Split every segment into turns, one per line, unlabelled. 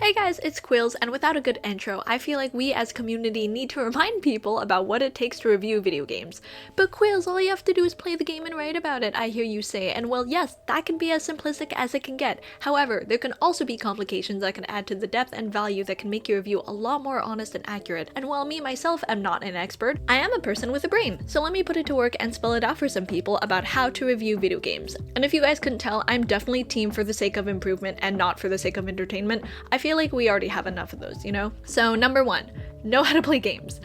Hey guys, it's Quills, and without a good intro, I feel like we as a community need to remind people about what it takes to review video games. But Quills, all you have to do is play the game and write about it, I hear you say, and well yes, that can be as simplistic as it can get. However, there can also be complications that can add to the depth and value that can make your review a lot more honest and accurate, and while me myself am not an expert, I am a person with a brain. So let me put it to work and spell it out for some people about how to review video games. And if you guys couldn't tell, I'm definitely team for the sake of improvement and not for the sake of entertainment. I feel like we already have enough of those, you know? So number 1, know how to play games.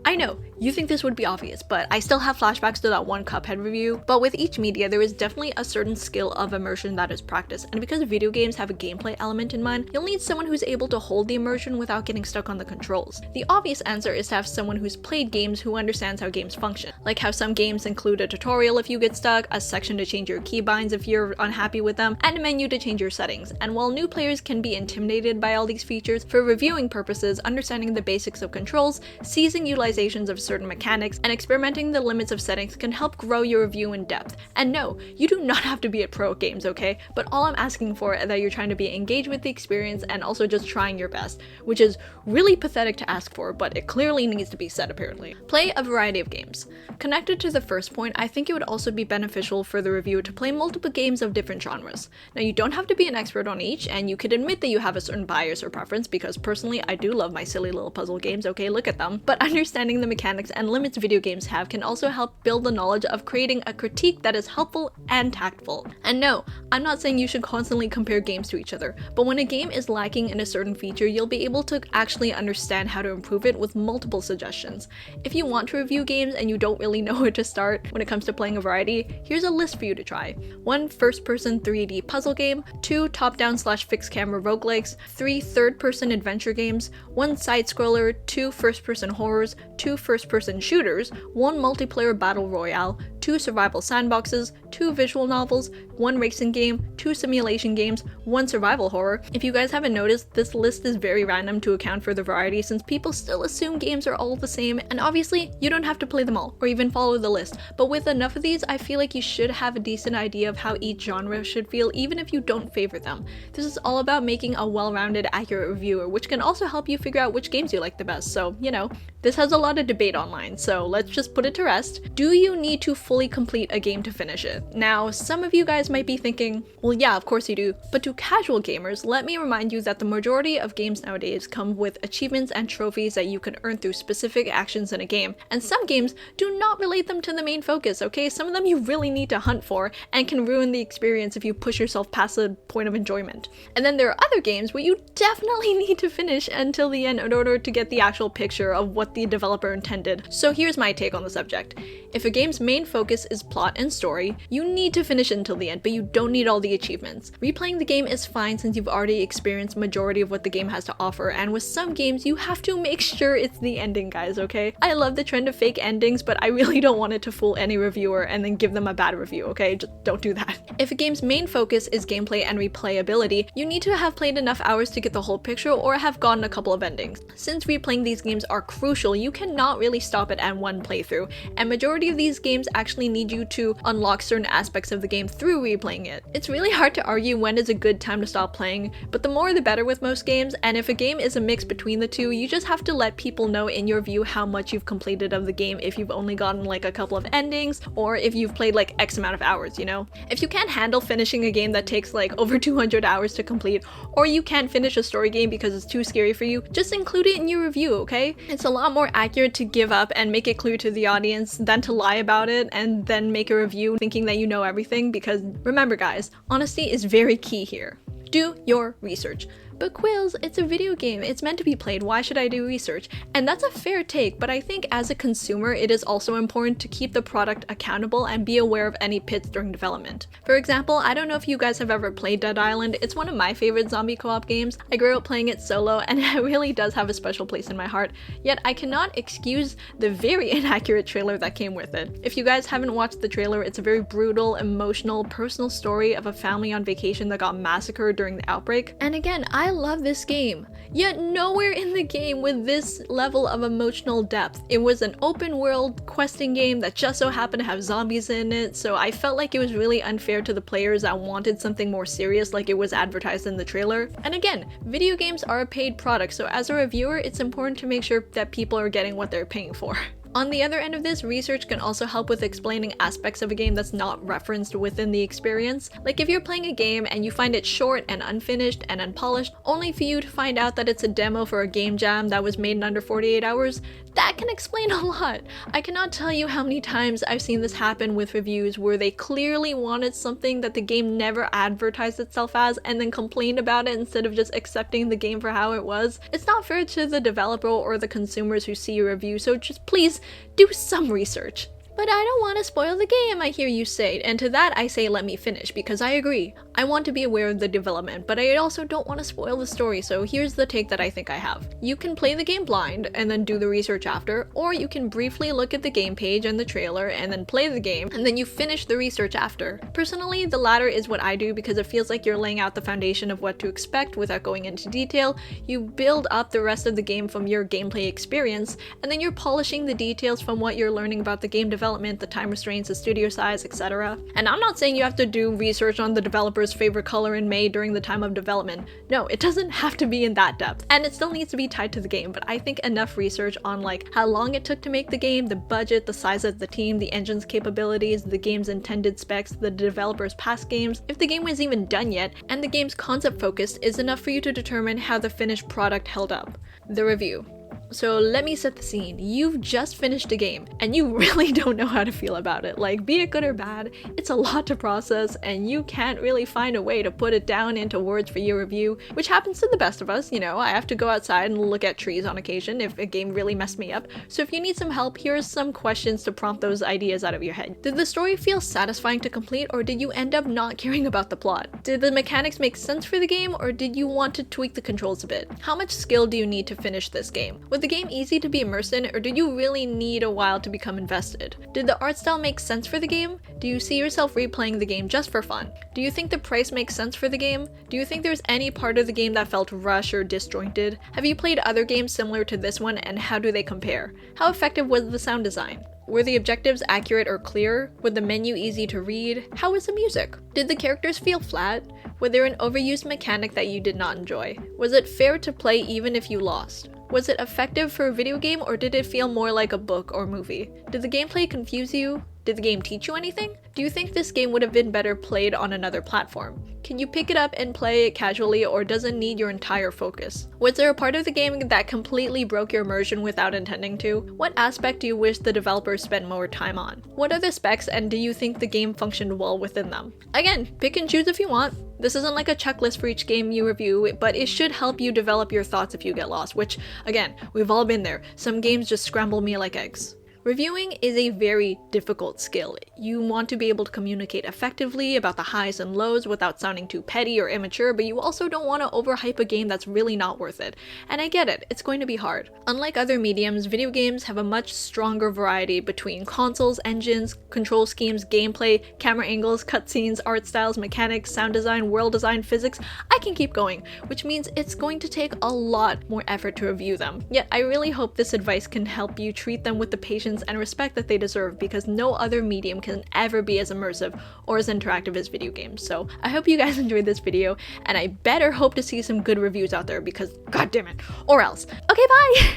I know, you think this would be obvious, but I still have flashbacks to that one Cuphead review. But with each media, there is definitely a certain skill of immersion that is practiced, and because video games have a gameplay element in mind, you'll need someone who's able to hold the immersion without getting stuck on the controls. The obvious answer is to have someone who's played games who understands how games function, like how some games include a tutorial if you get stuck, a section to change your keybinds if you're unhappy with them, and a menu to change your settings. And while new players can be intimidated by all these features, for reviewing purposes, understanding the basics of controls, seizing utilizations of certain mechanics, and experimenting the limits of settings can help grow your review in depth. And no, you do not have to be a pro at games, okay? But all I'm asking for is that you're trying to be engaged with the experience and also just trying your best, which is really pathetic to ask for, but it clearly needs to be said apparently. Play a variety of games. Connected to the first point, I think it would also be beneficial for the reviewer to play multiple games of different genres. Now you don't have to be an expert on each, and you could admit that you have a certain bias or preference, because personally I do love my silly little puzzle games, okay, look at them. But understanding the mechanics and limits video games have can also help build the knowledge of creating a critique that is helpful and tactful. And no, I'm not saying you should constantly compare games to each other, but when a game is lacking in a certain feature, you'll be able to actually understand how to improve it with multiple suggestions. If you want to review games and you don't really know where to start when it comes to playing a variety, here's a list for you to try. 1 first-person 3D puzzle game, 2 top-down/fixed camera roguelikes, 3 third-person adventure games, 1 side-scroller, 2 first-person horrors, 2 first-person shooters, 1 multiplayer battle royale, 2 survival sandboxes, 2 visual novels, 1 racing game, 2 simulation games, 1 survival horror. If you guys haven't noticed, this list is very random to account for the variety since people still assume games are all the same, and obviously you don't have to play them all or even follow the list, but with enough of these I feel like you should have a decent idea of how each genre should feel even if you don't favor them. This is all about making a well-rounded, accurate reviewer, which can also help you figure out which games you like the best. So, you know, this has a lot of debate online, so let's just put it to rest. Do you need to fully complete a game to finish it? Now, some of you guys might be thinking, well yeah, of course you do, but to casual gamers, let me remind you that the majority of games nowadays come with achievements and trophies that you can earn through specific actions in a game, and some games do not relate them to the main focus, okay? Some of them you really need to hunt for and can ruin the experience if you push yourself past the point of enjoyment. And then there are other games where you definitely need to finish until the end in order to get the actual picture of what the developer intended. So here's my take on the subject. If a game's main focus is plot and story, you need to finish it until the end, but you don't need all the achievements. Replaying the game is fine since you've already experienced majority of what the game has to offer, and with some games you have to make sure it's the ending, guys, okay? I love the trend of fake endings, but I really don't want it to fool any reviewer and then give them a bad review, okay? Just don't do that. If a game's main focus is gameplay and replayability, you need to have played enough hours to get the whole picture or have gotten a couple of endings. Since replaying these games are crucial, you cannot really stop it at one playthrough, and majority of these games actually need you to unlock certain aspects of the game through replaying it. It's really hard to argue when is a good time to stop playing, but the more the better with most games, and if a game is a mix between the two, you just have to let people know in your view how much you've completed of the game if you've only gotten like a couple of endings, or if you've played like X amount of hours, you know? If you can't handle finishing a game that takes like over 200 hours to complete, or you can't finish a story game because it's too scary for you, just include it in your review, okay? It's a lot more accurate to give up and make it clear to the audience than to lie about it and then make a review thinking that you know everything, because remember guys, honesty is very key here. Do your research. But Quills, it's a video game, it's meant to be played, why should I do research? And that's a fair take, but I think as a consumer, it is also important to keep the product accountable and be aware of any pits during development. For example, I don't know if you guys have ever played Dead Island, it's one of my favorite zombie co-op games. I grew up playing it solo, and it really does have a special place in my heart, yet I cannot excuse the very inaccurate trailer that came with it. If you guys haven't watched the trailer, it's a very brutal, emotional, personal story of a family on vacation that got massacred during the outbreak. And again, I I love this game. Yet nowhere in the game with this level of emotional depth. It was an open world questing game that just so happened to have zombies in it, so I felt like it was really unfair to the players that wanted something more serious like it was advertised in the trailer. And again, video games are a paid product, so as a reviewer, it's important to make sure that people are getting what they're paying for. On the other end of this, research can also help with explaining aspects of a game that's not referenced within the experience. Like if you're playing a game and you find it short and unfinished and unpolished, only for you to find out that it's a demo for a game jam that was made in under 48 hours, that can explain a lot. I cannot tell you how many times I've seen this happen with reviews where they clearly wanted something that the game never advertised itself as and then complained about it instead of just accepting the game for how it was. It's not fair to the developer or the consumers who see your review, so just please do some research. But I don't want to spoil the game, I hear you say, and to that I say let me finish, because I agree. I want to be aware of the development, but I also don't want to spoil the story, so here's the take that I think I have. You can play the game blind and then do the research after, or you can briefly look at the game page and the trailer and then play the game, and then you finish the research after. Personally, the latter is what I do because it feels like you're laying out the foundation of what to expect without going into detail. You build up the rest of the game from your gameplay experience, and then you're polishing the details from what you're learning about the game development, the time restraints, the studio size, etc. And I'm not saying you have to do research on the developer's favorite color in May during the time of development. No, it doesn't have to be in that depth. And it still needs to be tied to the game, but I think enough research on like how long it took to make the game, the budget, the size of the team, the engine's capabilities, the game's intended specs, the developer's past games, if the game was even done yet, and the game's concept focus is enough for you to determine how the finished product held up. The review. So let me set the scene. You've just finished a game and you really don't know how to feel about it. Like, be it good or bad, it's a lot to process and you can't really find a way to put it down into words for your review, which happens to the best of us. You know, I have to go outside and look at trees on occasion if a game really messed me up. So if you need some help, here are some questions to prompt those ideas out of your head. Did the story feel satisfying to complete, or did you end up not caring about the plot? Did the mechanics make sense for the game, or did you want to tweak the controls a bit? How much skill do you need to finish this game? Was the game easy to be immersed in, or did you really need a while to become invested? Did the art style make sense for the game? Do you see yourself replaying the game just for fun? Do you think the price makes sense for the game? Do you think there's any part of the game that felt rushed or disjointed? Have you played other games similar to this one, and how do they compare? How effective was the sound design? Were the objectives accurate or clear? Was the menu easy to read? How was the music? Did the characters feel flat? Was there an overused mechanic that you did not enjoy? Was it fair to play even if you lost? Was it effective for a video game, or did it feel more like a book or movie? Did the gameplay confuse you? Did the game teach you anything? Do you think this game would have been better played on another platform? Can you pick it up and play it casually, or does it need your entire focus? Was there a part of the game that completely broke your immersion without intending to? What aspect do you wish the developers spent more time on? What are the specs, and do you think the game functioned well within them? Again, pick and choose if you want. This isn't like a checklist for each game you review, but it should help you develop your thoughts if you get lost, which, again, we've all been there. Some games just scramble me like eggs. Reviewing is a very difficult skill. You want to be able to communicate effectively about the highs and lows without sounding too petty or immature, but you also don't want to overhype a game that's really not worth it. And I get it, it's going to be hard. Unlike other mediums, video games have a much stronger variety between consoles, engines, control schemes, gameplay, camera angles, cutscenes, art styles, mechanics, sound design, world design, physics. I can keep going, which means it's going to take a lot more effort to review them. Yet I really hope this advice can help you treat them with the patience and respect that they deserve, because no other medium can ever be as immersive or as interactive as video games. So I hope you guys enjoyed this video, and I better hope to see some good reviews out there, because god damn it, or else. Okay, bye!